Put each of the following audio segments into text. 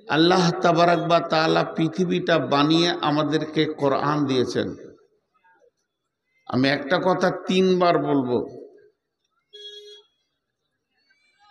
আল্লাহ তাবারাক ওয়া তাআলা পৃথিবীটা বানিয়ে আমাদেরকে কোরআন দিয়েছেন। আমি একটা কথা 3 বার বলবো,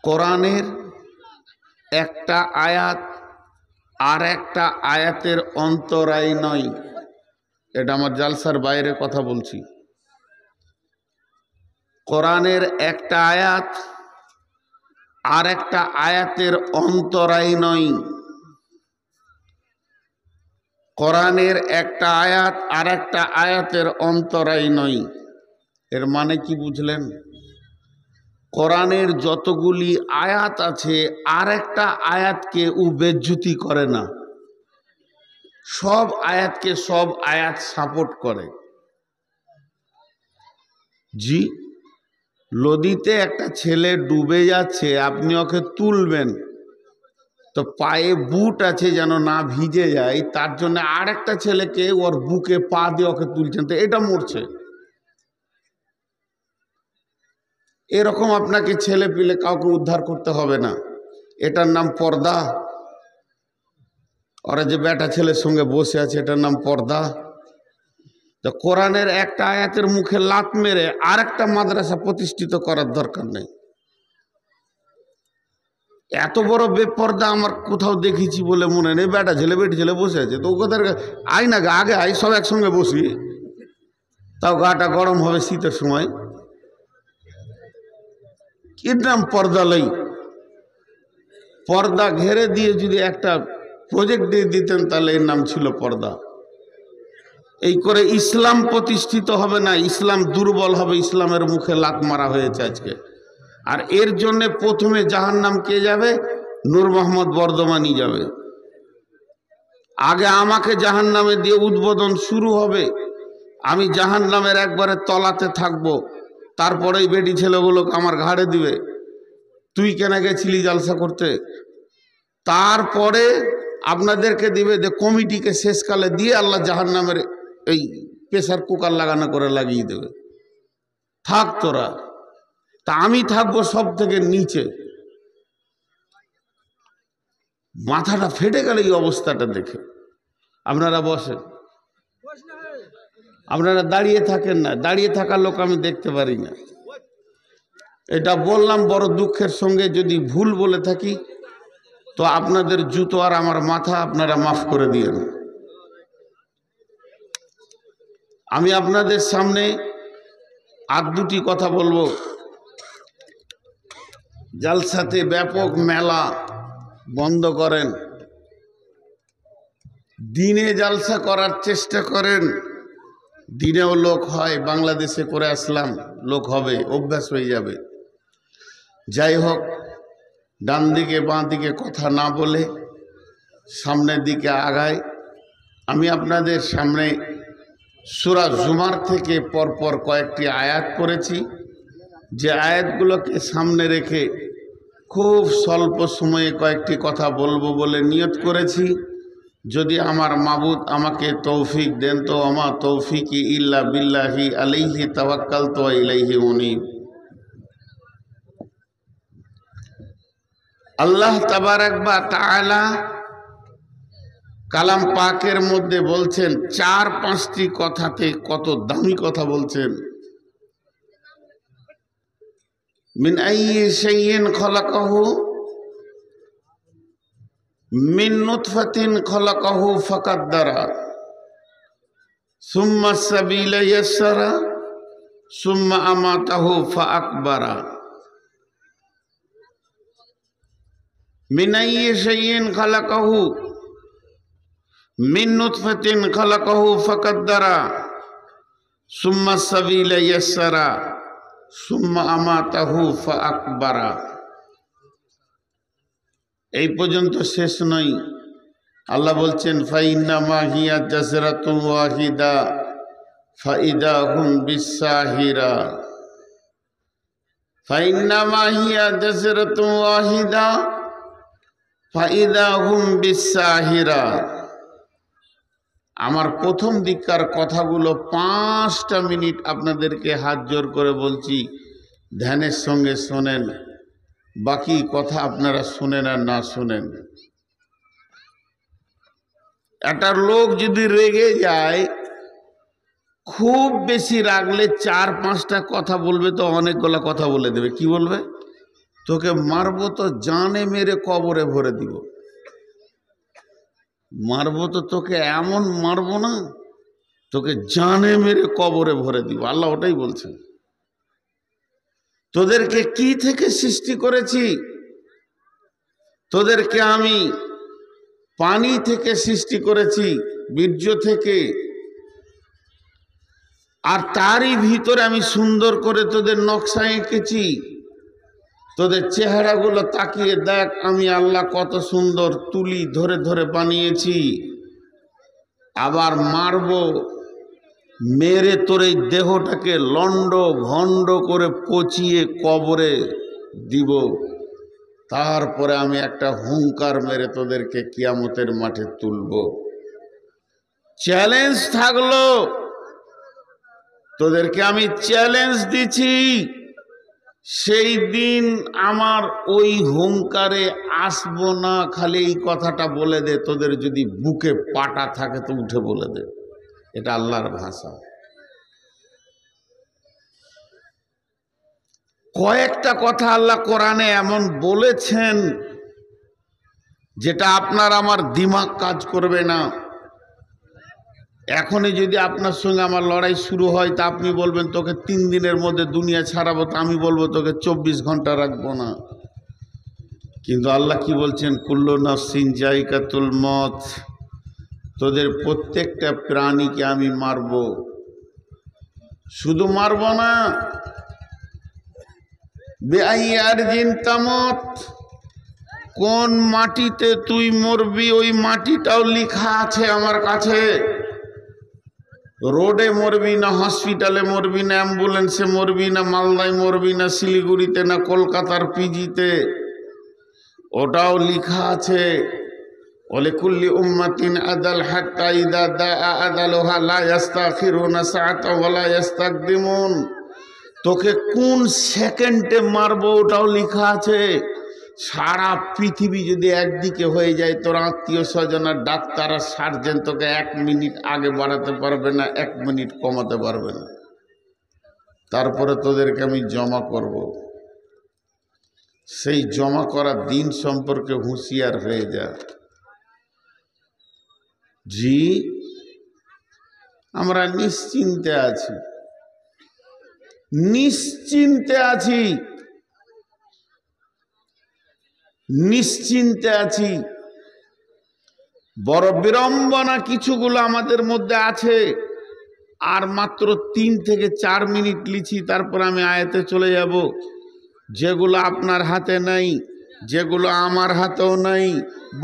কোরআনের একটা আয়াত আর একটা আয়াতের অন্তরায় নয়। এটা আমার জালসার বাইরে কথা বলছি। কোরআনের একটা আয়াত আর একটা আয়াতের অন্তরায় নয়। কোরআনের একটা আয়াত আর একটা আয়াতের অন্তরায় নয়। এর মানে কি বুঝলেন? কোরআনের যতগুলি আয়াত আছে আর একটা আয়াতকে বেজ্জতি করে না, সব আয়াতকে সব আয়াত সাপোর্ট করে। জি, নদীতে একটা ছেলে ডুবে যাচ্ছে, আপনি ওকে তুলবেন তো পায়ে বুট আছে যেন না ভিজে যায়, তার জন্য আর একটা ছেলেকে ওর বুকে পা দিয়ে ওকে তুলছেন, তো এটা মরছে। এরকম আপনাকে ছেলে পিলে কাউকে উদ্ধার করতে হবে না, এটার নাম পর্দা। ওরা যে বেটা ছেলের সঙ্গে বসে আছে এটার নাম পর্দা। তো কোরআনের একটা আয়াতের মুখে লাত মেরে আর একটা মাদ্রাসা প্রতিষ্ঠিত করার দরকার নেই। এত বড় বেপর্দা আমার কোথাও দেখেছি বলে মনে নেই। বেটা ছেলে বেটি ছেলে বসে আছে, তো ওদের আই না, আগে আই সব একসঙ্গে বসি, তাও গাটা গরম হবে শীতের সময়। এর নাম পর্দা লই। পর্দা ঘেরে দিয়ে যদি একটা প্রজেক্ট দিয়ে দিতেন তাহলে এর নাম ছিল পর্দা। এই করে ইসলাম প্রতিষ্ঠিত হবে না, ইসলাম দুর্বল হবে। ইসলামের মুখে লাত মারা হয়েছে আজকে। আর এর জন্য প্রথমে জাহান্নাম কে যাবে? নূর মোহাম্মদ বর্ধমানি যাবে। আগে আমাকে জাহান্নামে দিয়ে উদ্বোধন শুরু হবে, আমি জাহান্নামের একবারে তলাতে থাকবো, তারপরেই বেটি ছেলেগুলোকে আমার ঘাড়ে দিবে, তুই কেন গেছিলি জালসা করতে। তারপরে আপনাদেরকে দিবে যে কমিটিকে শেষকালে দিয়ে আল্লাহ জাহান্নামের এই প্রেসার কুকার লাগানো করে লাগিয়ে দেবে, থাক তোরা। তা আমি থাকবো সব থেকে নিচে। মাথাটা ফেটে গেল এই অবস্থাটা দেখে। আপনারা বসেন, আপনারা দাঁড়িয়ে থাকেন না, দাঁড়িয়ে থাকার লোক আমি দেখতে পারি না। এটা বললাম বড় দুঃখের সঙ্গে, যদি ভুল বলে থাকি তো আপনাদের জুতো আর আমার মাথা আপনারা মাফ করে দিয়েন। আমি আপনাদের সামনে আর দুটি কথা বলবো। জালসাতে ব্যাপক মেলা বন্ধ করেন, দিনে জালসা করার চেষ্টা করেন। দিনেও লোক হয়, বাংলাদেশে করে আসলাম, লোক হবে, অভ্যাস হয়ে যাবে। যাই হোক, ডান দিকে বাঁ দিকে কথা না বলে সামনের দিকে আগায়। আমি আপনাদের সামনে সূরা জুমার থেকে পরপর কয়েকটি আয়াত পড়েছি, যে আয়াতগুলোকে সামনে রেখে খুব স্বল্প সময়ে কয়েকটি কথা বলবো বলে নিয়ত করেছি। যদি আমার মাবুদ আমাকে তৌফিক দেন তো আমা তৌফিকি ইল্লা বিল্লাহি আলাইহি তাওয়াক্কালতু ওয়া ইলাইহি উনীব। আল্লাহ তাবারাক ওয়া তাআলা কালাম পাকের মধ্যে বলছেন, 4-5টি কথাতে কত দামি কথা বলছেন। মিন আইয়ি শাইইন খলাকাহু মিন নুতফাতিন খলাকাহু ফাকাদ্দারা সুম্মা সাবিলা ইয়াসসারা সুম্মা আমাতাহু ফাআকবারা। মিন আইয়ি শাইইন খলাকাহু মিন নুতফাতিন খলাকাহু ফাকাদ্দারা সুম্মা সাবিলা ইয়াসসারা সুম্মা আমাতাহু ফাআকবারা। এই পর্যন্ত শেষ নয়। আল্লাহ বলছেন, ফাইন্নামা হিয়া জাসরাতুন ওয়াহিদা ফাইদা হুম বিসাহিরা। ফাইন্নামা হিয়া জাসরাতুন ওয়াহিদা ফাইদা হুম বিসাহিরা। আমার প্রথম দিককার কথাগুলো 5টা মিনিট আপনাদেরকে হাত জোর করে বলছি, ধ্যানের সঙ্গে শোনেন। বাকি কথা আপনারা শুনেন আর না শুনেন। একটা লোক যদি রেগে যায়, খুব বেশি রাগলে 4-5টা কথা বলবে তো অনেকগুলো কথা বলে দেবে। কি বলবে? তোকে মারবো তো জানে মেরে কবরে ভরে দিব। মারবো তো তোকে এমন মারবো না, তোকে জানে মেরে কবরে ভরে দিব। আল্লাহ ওটাই বলছেন। তোদেরকে কি থেকে সৃষ্টি করেছি? তোদেরকে আমি পানি থেকে সৃষ্টি করেছি, বীর্য থেকে। আর তারই ভিতরে আমি সুন্দর করে তোদের নকশা এঁকেছি। তোদের চেহারাগুলো তাকিয়ে দেখ, আমি আল্লাহ কত সুন্দর তুলি ধরে ধরে বানিয়েছি। আবার মারবো, মেরে তোর এই দেহটাকে লন্ড ভন্ড করে পচিয়ে কবরে দিব। তারপরে আমি একটা হুঙ্কার মেরে তোদেরকে কিয়ামতের মাঠে তুলব। চ্যালেঞ্জ থাকলো, তোদেরকে আমি চ্যালেঞ্জ দিছি। সেই দিন আমার ওই হুঙ্কারে আসবো না। খালি এই কথাটা বলে দে, তোদের যদি বুকে পাটা থাকে তো উঠে বলে দে। এটা আল্লাহর ভাষা। কয়েকটা কথা আল্লাহ কোরআনে এমন বলেছেন যেটা আপনার আমার দিমাগ কাজ করবে না। এখনই যদি আপনার সঙ্গে আমার লড়াই শুরু হয় তা আপনি বলবেন তোকে 3 দিনের মধ্যে দুনিয়া ছাড়াবো, তা আমি বলবো তোকে 24 ঘন্টা রাখবো না। কিন্তু আল্লাহ কি বলছেন? কুল্লু নাফসিন যায়কাতুল মত। তোদের প্রত্যেকটা প্রাণীকে আমি মারব। শুধু মারব না, বেআইয়ার জিন তামত, কোন মাটিতে তুই মরবি ওই মাটিটাও লেখা আছে আমার কাছে। রোডে মরবি না, হসপিটালে মরবি না, অ্যাম্বুলেন্সে মরবি না, মালদায় মরবি না, শিলিগুড়িতে না কলকাতার পিজিতে, ওটাও লেখা আছে। ওয়ালিকুল্লি উম্মাতিন আদাল হাত্তা ইদা দাআ আদালুহা লা ইস্তাখিরুনা সাআতা ওয়া লা ইস্তাকদিমুন। তোকে কোন সেকেন্ডে মারবো ওটাও লেখা আছে। সারা পৃথিবী যদি একদিকে হয়ে যায়, তোর আত্মীয় স্বজন আর ডাক্তার আর সার্জেন তোকে 1 মিনিট আগে বাড়াতে পারবে না, 1 মিনিট কমাতে পারবে না। তারপরে তোদেরকে আমি জমা করব। সেই জমা করা দিন সম্পর্কে হুঁশিয়ার হয়ে যা। জি, আমরা নিশ্চিন্তে আছি, নিশ্চিন্তে আছি, নিশ্চিন্তে আছি। বড় বিড়ম্বনা কিছুগুলো আমাদের মধ্যে আছে। আর মাত্র 3 থেকে 4 মিনিট লিখি, তারপর আমি আয়াতে চলে যাব। যেগুলো আপনার হাতে নাই, যেগুলো আমার হাতেও নাই,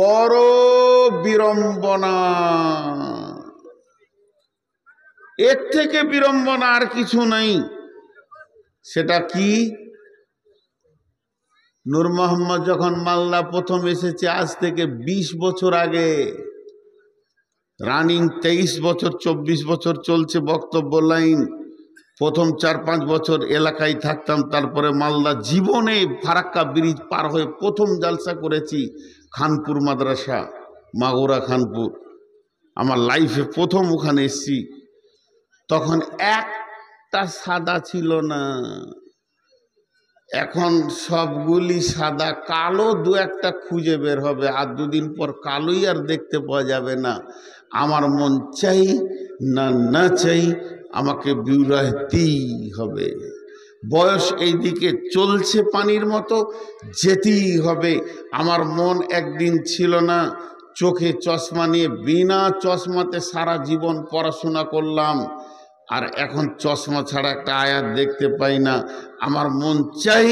বড় বিড়ম্বনা। এর থেকে বিড়ম্বনা আর কিছু নাই। সেটা কি? নূর মোহাম্মদ যখন মালদা প্রথম এসেছে, আজ থেকে 20 বছর আগে, রানিং 23 বছর 24 বছর চলছে বক্তব্য লাইন। প্রথম 4-5 বছর এলাকায় থাকতাম, তারপরে মালদা জীবনে ফারাক্কা ব্রিজ পার হয়ে প্রথম জালসা করেছি খানপুর মাদ্রাসা, মাগুরা খানপুর। আমার লাইফে প্রথম ওখানে এসেছি। তখন একটা সাদা ছিল না, এখন সবগুলি সাদা। কালো 2-1টা খুঁজে বের হবে, আর 2 দিন পর কালোই আর দেখতে পাওয়া যাবে না। আমার মন চাই না না চাই, আমাকে বিরহতেই হবে। বয়স এই দিকে চলছে পানির মতো, যেতেই হবে। আমার মন একদিন ছিল না, চোখে চশমা নিয়ে বিনা চশমাতে সারা জীবন পড়াশোনা করলাম, আর এখন চশমা ছাড়া একটা আয়াত দেখতে পাই না। আমার মন চাই,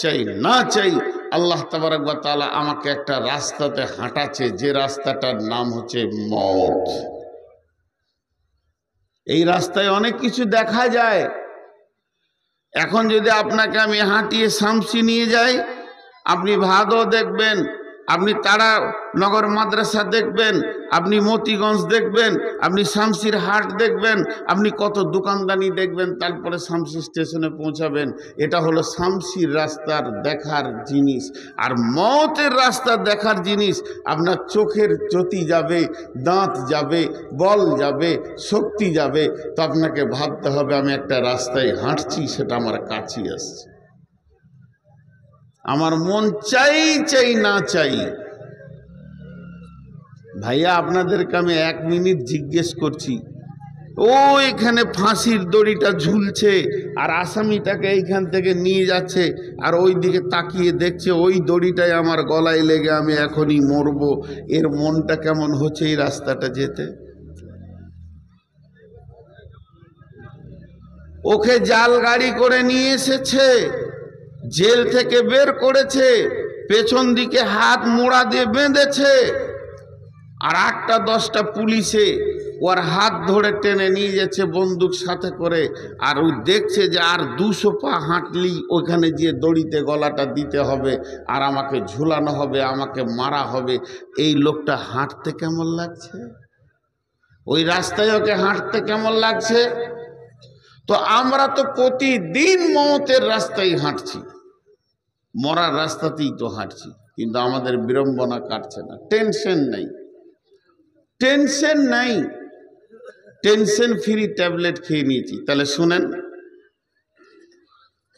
চাই না চাই, আল্লাহ তাবারক ওয়া তাআলা আমাকে একটা রাস্তাতে হাঁটাচ্ছে, যে রাস্তাটার নাম হচ্ছে মওত। এই রাস্তায় অনেক কিছু দেখা যায়। এখন যদি আপনাকে আমি হাঁটিয়ে শামসি নিয়ে যাই, আপনি ভাদও দেখবেন, আপনি তারানগর মাদ্রাসা দেখবেন, আপনি মতিগঞ্জ দেখবেন, আপনি শামসির হাট দেখবেন, আপনি কত দোকানদানি দেখবেন, তারপরে শামসি স্টেশনে পৌঁছাবেন। এটা হলো শামসির রাস্তার দেখার জিনিস। আর মওতের রাস্তা দেখার জিনিস আপনার চোখের জ্যোতি যাবে, দাঁত যাবে, বল যাবে, শক্তি যাবে। তো আপনাকে ভাবতে হবে আমি একটা রাস্তায় হাঁটছি, সেটা আমার কাছে আসছে। আমার মন চাই চাই না চাই। ভাইয়া আপনাদেরকে আমি 1 মিনিট জিজ্ঞেস করছি, ও এখানে ফাঁসির দড়িটা ঝুলছে আর আসামিটাকে এইখান থেকে নিয়ে যাচ্ছে, আর ওই দিকে তাকিয়ে দেখছে ওই দড়িটাই আমার গলায় লেগে আমি এখনই মরবো। এর মনটা কেমন হচ্ছে এই রাস্তাটা যেতে? ওকে জাল গাড়ি করে নিয়ে এসেছে, জেল থেকে বের করেছে, পেছন দিকে হাত মোড়া দিয়ে বেঁধেছে, আর 8টা-10টা পুলিশে ওর হাত ধরে টেনে নিয়ে যাচ্ছে বন্দুক সাথে করে। আর ও দেখছে যে আর 200 পা হাঁটলি ওইখানে গিয়ে দড়িতে গলাটা দিতে হবে, আর আমাকে ঝুলানো হবে, আমাকে মারা হবে। এই লোকটা হাঁটতে কেমন লাগছে? ওই রাস্তায় ওকে হাঁটতে কেমন লাগছে? তো আমরা তো প্রতিদিন মওতের রাস্তায় হাঁটছি, মরার রাস্তাতেই তো হাঁটছি, কিন্তু আমাদের বিড়ম্বনা কাটছে না। টেনশন নাই, টেনশন নাই, টেনশন ফ্রি ট্যাবলেট খেয়ে নিয়েছি। তাহলে শুনেন,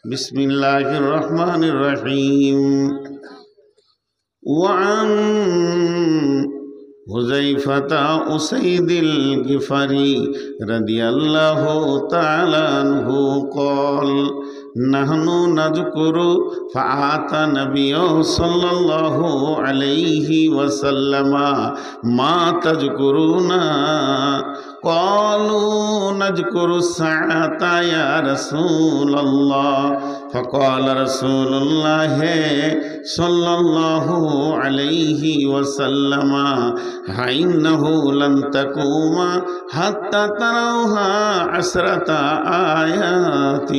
বিসমিল্লাহির রহমানির রহিম। ওয়ান হুযাইফাতা উসাইদিল গিফারি রাদিয়াল্লাহু তাআলা আনহু قال নাহনু নাযকুরু ফাআতা নবিয়্যু সাল্লাল্লাহু আলাইহি ওয়াসাল্লাম মা তাযকুরুনা قالوا نذكر الساعة يا رسول الله فقال رسول الله صلى الله عليه وسلم إنه لن تقوم حتى تروها 10 آيات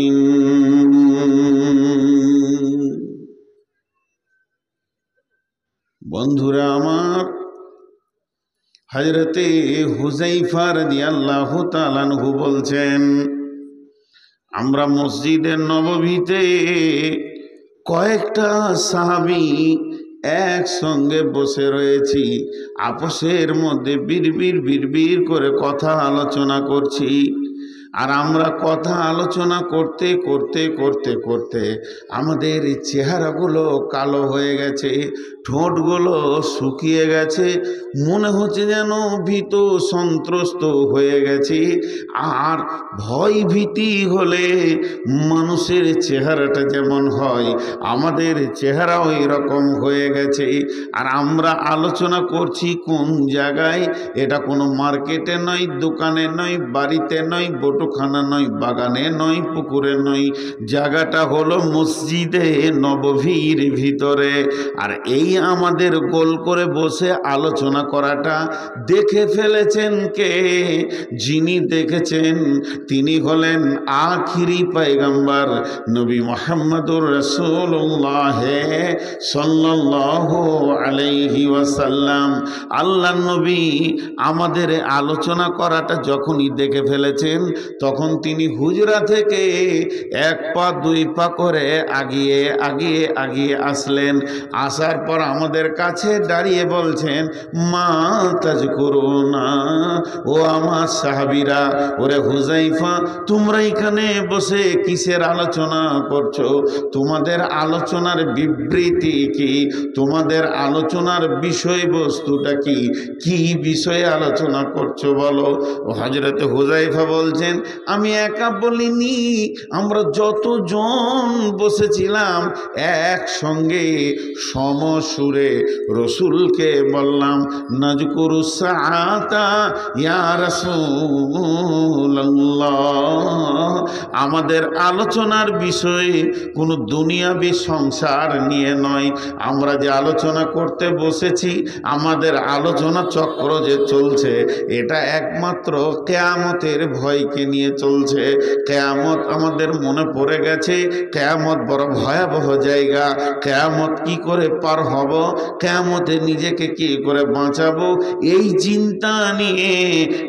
বন্ধুরা আমার, হযরতে হুযাইফা রাদিয়াল্লাহু তাআলা আনহু বলছেন, আমরা মসজিদে নববীতে কয়েকটা সাহাবী একসঙ্গে বসে রয়েছি, আপসের মধ্যে বিড়বিড় করে কথা আলোচনা করছি। আর আমরা কথা আলোচনা করতে করতে করতে করতে আমাদের চেহারাগুলো কালো হয়ে গেছে, ঠোঁটগুলো শুকিয়ে গেছে, মনে হচ্ছে যেন ভীত সন্ত্রস্ত হয়ে গেছে। আর ভয় ভীতি হলে মানুষের চেহারাটা যেমন হয়, আমাদের চেহারা ওই রকম হয়ে গেছে। আর আমরা আলোচনা করছি কোন জায়গায়? এটা কোনো মার্কেটে নয়, দোকানে নয়, বাড়িতে নয়, বটখানা নয়, বাগানে নয়, পুকুরে নয়, জায়গাটা হলো মসজিদে নববীর ভিতরে। আর এই আমাদের গোল করে বসে আলোচনা করাটা দেখে ফেলেছেন কে? যিনি দেখেছেন তিনি হলেন আখিরি পয়গম্বর নবী মুহাম্মদুর রাসূলুল্লাহ সাল্লাল্লাহু আলাইহি ওয়াসাল্লাম। আল্লাহ নবী আমাদের আলোচনা করাটা যখনই দেখে ফেলেছেন, তখন তিনি হুজরা থেকে 1 পা 2 পা করে আগিয়ে আগিয়ে আগিয়ে আসলেন। আসার পর আমাদের কাছে দাঁড়িয়ে বলছেন, মা তাযকুরুনা, ও আমার সাহাবীরা, ওরে হুযাইফা, তোমরা এখানে বসে কিসের আলোচনা করছো? তোমাদের আলোচনার বিবৃতি কি? তোমাদের আলোচনার বিষয়বস্তুটা কি? কি বিষয়ে আলোচনা করছো বলো? হযরতে হুযাইফা বলছেন, আমি একা বলিনি, আমরা যতজন বসেছিলাম একসঙ্গে সমসুরে রসুলকে বললাম, নাযকুরু সাআতা ইয়া রাসূলুল্লাহ, আমাদের আলোচনার বিষয় কোনো দুনিয়াবি সংসার নিয়ে নয়। আমরা যে আলোচনা করতে বসেছি, আমাদের আলোচনা চক্র যে চলছে, এটা একমাত্র কিয়ামতের ভয়কে নিয়ে চলছে। কিয়ামত আমাদের মনে পড়ে গেছে, কিয়ামত বড় ভয়াবহ জায়গা, কিয়ামত কি করে পার হব, কিয়ামতে নিজেকে কি করে বাঁচাবো, এই চিন্তা নিয়ে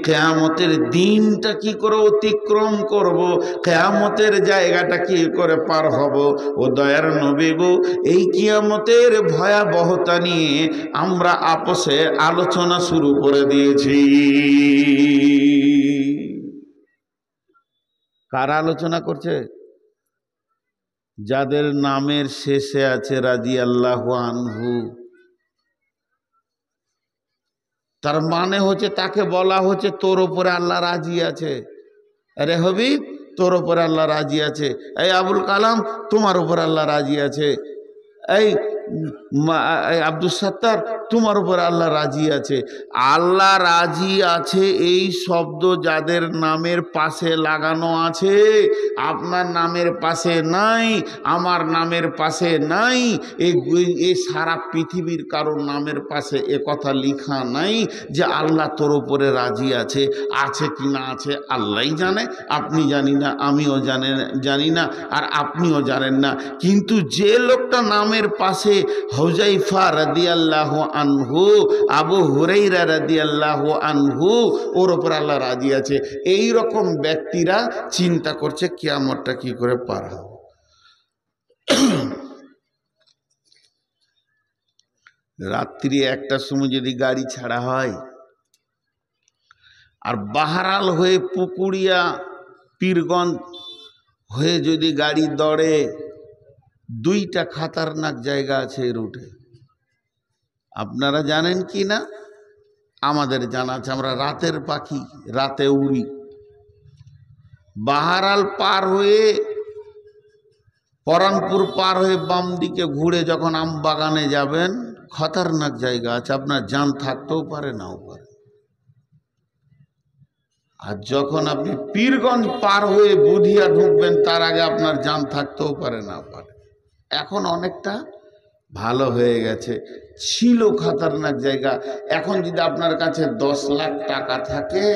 কিয়ামতের দিনটা কি করে অতিক্রম করব, কিয়ামতের জায়গাটা কি করে পার হব। ও দয়ার নবী গো, এই কিয়ামতের ভয়াবহতা নিয়ে আমরা আপোষে আলোচনা শুরু করে দিয়েছি। কারা আলোচনা করছে? যাদের নামের শেষে আছে রাদিয়াল্লাহু আনহু। তার মানে হচ্ছে তাকে বলা হচ্ছে তোর উপরে আল্লাহ রাজি আছে। আরে হবিব, তোর উপরে আল্লাহ রাজি আছে। এই আবুল কালাম, তোমার উপর আল্লাহ রাজি আছে। এই আব্দুল সত্তার, তোমার উপর আল্লাহ রাজি আছে। আল্লাহ রাজি আছে এই শব্দ যাদের নামের পাশে লাগানো আছে, আপনার নামের পাশে নাই, আমার নামের পাশে নাই, এই সারা পৃথিবীর কারোর নামের পাশে এ কথা লিখা নাই যে আল্লাহ তোর উপরে রাজি আছে। আছে কি না আছে আল্লাহই জানে, আপনি জানি না, আমিও জানি না, আর আপনিও জানেন না। কিন্তু যে লোকটা নামের পাশে হুযায়ফা রাদিয়াল্লাহু আনহু, আবু হুরায়রা রাদিয়াল্লাহু আনহু, ওর উপর আল্লাহ রাজি আছে, এই রকম ব্যক্তিরা চিন্তা করছে কিয়ামতটা কি করে পার হবে। রাত্রি 1টার সময় যদি গাড়ি ছাড়া হয় আর বাহারাল হয়ে পুকুরিয়া পীরগঞ্জ হয়ে যদি গাড়ি দৌড়ে, 2টা খাতারনাক জায়গা আছে এই রুটে। আপনারা জানেন কি না? আমাদের জানা আছে, আমরা রাতের পাখি, রাতে উড়ি। বাহারাল পার হয়ে, পরানপুর পার হয়ে বাম দিকে ঘুরে যখন আম বাগানে যাবেন, খতরনাক জায়গা আছে, আপনার জান থাকতেও পারে নাও পারে। আর যখন আপনি পীরগঞ্জ পার হয়ে বুধিয়া ঢুকবেন, তার আগে আপনার জান থাকতেও পারে না পারে। এখন অনেকটা ভালো হয়ে গেছে, ছিল খতরনাক জায়গা। এখন যদি আপনার কাছে 10 লাখ টাকা থাকে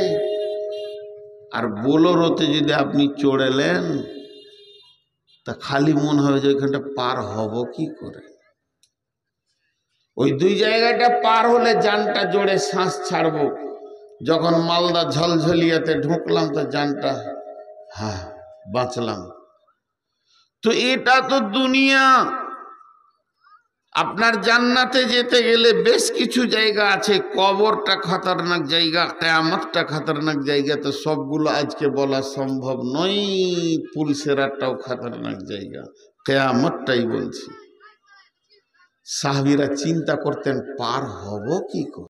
আর বোলেরোতে যদি আপনি চড়েলেন, তা খালি মনে হবে যে ওইখানটা পার হব কি করে। ওই 2 জায়গাটা পার হলে জানটা জোরে শ্বাস ছাড়বো। যখন মালদা ঝলঝলিয়াতে ঢুকলাম তো জানটা, হ্যাঁ বাঁচলাম। তো এটা তো দুনিয়া। আপনার জান্নাতে যেতে গেলে বেশ কিছু জায়গা আছে। কবরটা খতরনাক জায়গা, কিয়ামতটা খতরনাক জায়গা, তো সবগুলো আজকে বলা সম্ভব নয়। পুলসেরাটাও খতরনাক জায়গা, কিয়ামতটাই বলছি। সাহাবীরা চিন্তা করতেন পার হব কি করে।